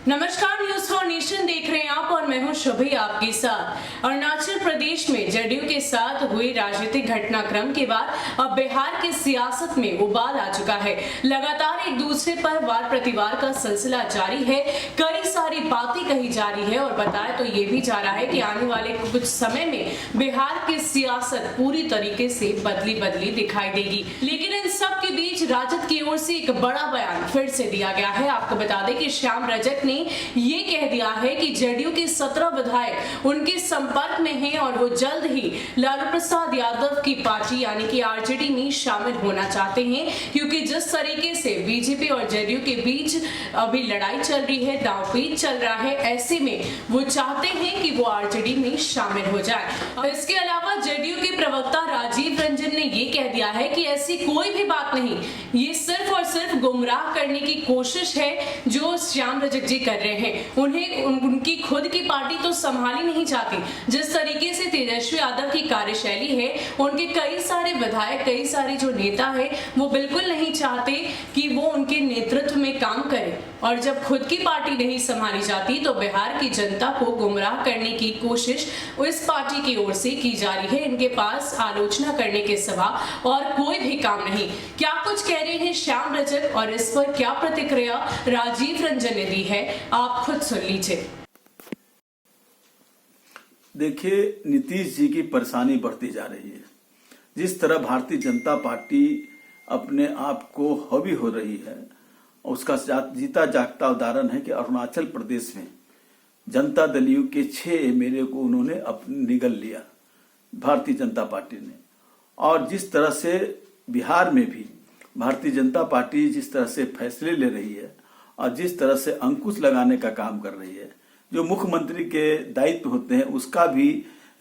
नमस्कार, news for nation देख रहे हैं आप और मैं हूं शुभी आपके साथ। अरुणाचल प्रदेश में जदयू के साथ हुए राजनीतिक घटनाक्रम के बाद अब बिहार की सियासत में उबाल आ चुका है। लगातार एक दूसरे पर वार प्रतिवार का सिलसिला जारी है। कई सारी बातें कही जा रही है और बताया तो ये भी जा रहा है कि आने वाले कुछ समय में बिहार की सियासत पूरी तरीके से बदली दिखाई देगी। लेकिन इन सब के बीच राजद की ओर से एक बड़ा बयान फिर से दिया गया है। आपको बता दें कि श्याम रजक ने ये कह दिया है कि जदयू के 17 विधायक उनके संपर्क में हैं और वो जल्द ही लालू प्रसाद यादव की पार्टी यानी कि आरजेडी में शामिल होना चाहते हैं, क्योंकि जिस तरीके से बीजेपी और जदयू के बीच अभी लड़ाई चल रही है, दांवपेच चल रहा है, ऐसे में वो चाहते हैं कि वो आरजेडी में शामिल हो जाए। और इसके अलावा जदयू के प्रवक्ता राजीव रंजन ने ये कह दिया है कि ऐसी कोई भी बात नहीं, ये सिर्फ और सिर्फ गुमराह करने की कोशिश है जो श्याम रजक जी कर रहे हैं। उन्हें उनकी खुद की पार्टी तो संभाली नहीं चाहती। जिस तरीके से तेजस्वी यादव की कार्यशैली है, उनके कई सारे विधायक, कई सारे जो नेता है, वो बिल्कुल नहीं चाहते कि वो उनके नेतृत्व में काम करें। और जब खुद की पार्टी नहीं संभाली जाती तो बिहार की जनता को गुमराह करने की कोशिश इस पार्टी की ओर से की जा रही है। इनके पास आलोचना करने के सिवा और कोई भी काम नहीं। क्या कुछ कह रहे हैं श्याम रजक और इस पर क्या प्रतिक्रिया राजीव रंजन ने दी है, आप खुद सुन लीजिए। देखिए, नीतीश जी की परेशानी बढ़ती जा रही है। जिस तरह भारतीय जनता पार्टी अपने आप को हावी हो रही है, उसका जीता जागता उदाहरण है कि अरुणाचल प्रदेश में जनता दल यू के 6 एमएलए को उन्होंने अपने निगल लिया भारतीय जनता पार्टी ने। और जिस तरह से बिहार में भी भारतीय जनता पार्टी जिस तरह से फैसले ले रही है और जिस तरह से अंकुश लगाने का काम कर रही है, जो मुख्यमंत्री के दायित्व होते हैं उसका भी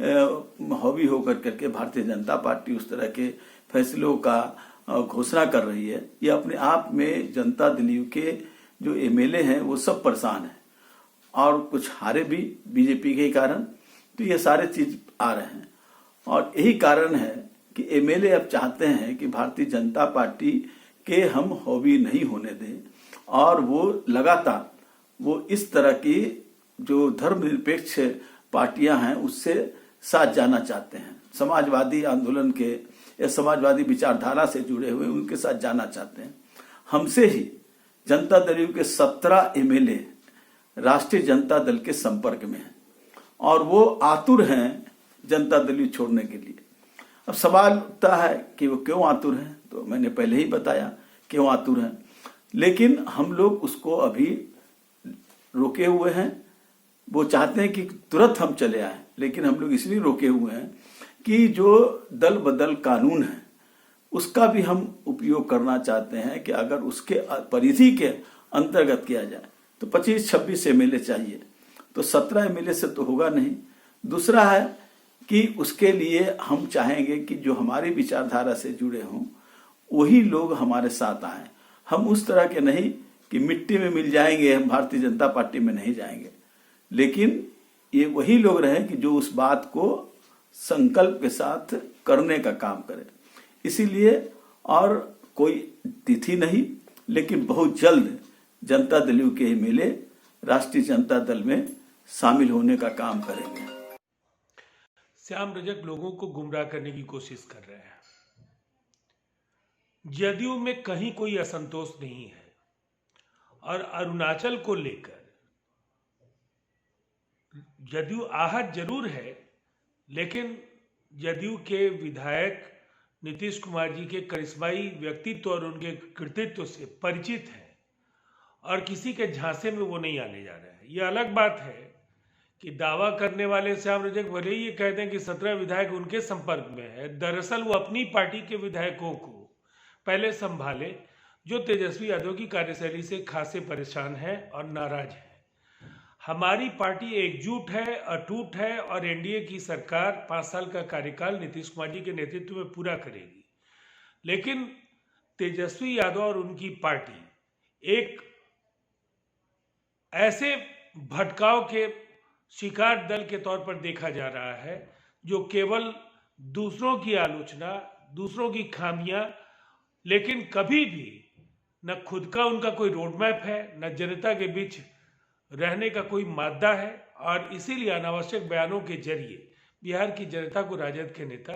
हावी होकर करके भारतीय जनता पार्टी उस तरह के फैसलों का घोषणा कर रही है। ये अपने आप में जनता दल यू के जो एमएलए हैं वो सब परेशान हैं और कुछ हारे भी बीजेपी के कारण। तो ये सारे चीज आ रहे हैं और यही कारण है कि एमएलए अब चाहते हैं कि भारतीय जनता पार्टी के हम हावी नहीं होने दें और वो लगातार वो इस तरह की जो धर्मनिरपेक्ष पार्टियां हैं उससे साथ जाना चाहते हैं। समाजवादी आंदोलन के या समाजवादी विचारधारा से जुड़े हुए उनके साथ जाना चाहते हैं। हमसे ही जनता दल यू के 17 एमएलए राष्ट्रीय जनता दल के संपर्क में हैं और वो आतुर हैं जनता दल यू छोड़ने के लिए। अब सवाल उठता है कि वो क्यों आतुर हैं, तो मैंने पहले ही बताया क्यों आतुर हैं, लेकिन हम लोग उसको अभी रोके हुए हैं। वो चाहते हैं कि तुरंत हम चले आए, लेकिन हम लोग इसलिए रोके हुए हैं कि जो दल बदल कानून है उसका भी हम उपयोग करना चाहते हैं कि अगर उसके परिधि के अंतर्गत किया जाए तो 25-26 एमएलए चाहिए, तो 17 एमएलए से तो होगा नहीं। दूसरा है कि उसके लिए हम चाहेंगे कि जो हमारी विचारधारा से जुड़े हों वही लोग हमारे साथ आए। हम उस तरह के नहीं कि मिट्टी में मिल जाएंगे, हम भारतीय जनता पार्टी में नहीं जाएंगे, लेकिन ये वही लोग रहे कि जो उस बात को संकल्प के साथ करने का काम करें। इसीलिए और कोई तिथि नहीं, लेकिन बहुत जल्द जनता दल यू के एमएलए राष्ट्रीय जनता दल में शामिल होने का काम करेंगे। श्याम रजक लोगों को गुमराह करने की कोशिश कर रहे हैं। जदयू में कहीं कोई असंतोष नहीं है और अरुणाचल को लेकर जदयू आहत जरूर है, लेकिन जदयू के विधायक नीतीश कुमार जी के करिश्माई व्यक्तित्व और उनके कृतित्व से परिचित हैं और किसी के झांसे में वो नहीं आने जा रहे हैं। ये अलग बात है कि दावा करने वाले श्याम रजक भले ही ये कहते हैं कि 17 विधायक उनके संपर्क में है, दरअसल वो अपनी पार्टी के विधायकों को पहले संभाले जो तेजस्वी यादव की कार्यशैली से खासे परेशान हैं और नाराज हैं। हमारी पार्टी एकजुट है, अटूट है और एनडीए की सरकार 5 साल का कार्यकाल नीतीश कुमार जी के नेतृत्व में पूरा करेगी। लेकिन तेजस्वी यादव और उनकी पार्टी एक ऐसे भटकाव के शिकार दल के तौर पर देखा जा रहा है जो केवल दूसरों की आलोचना, दूसरों की खामियां, लेकिन कभी भी न खुद का उनका कोई रोड मैप है, न जनता के बीच रहने का कोई मादा है और इसीलिए अनावश्यक बयानों के जरिए बिहार की जनता को राजद के नेता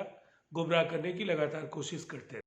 गुमराह करने की लगातार कोशिश करते हैं।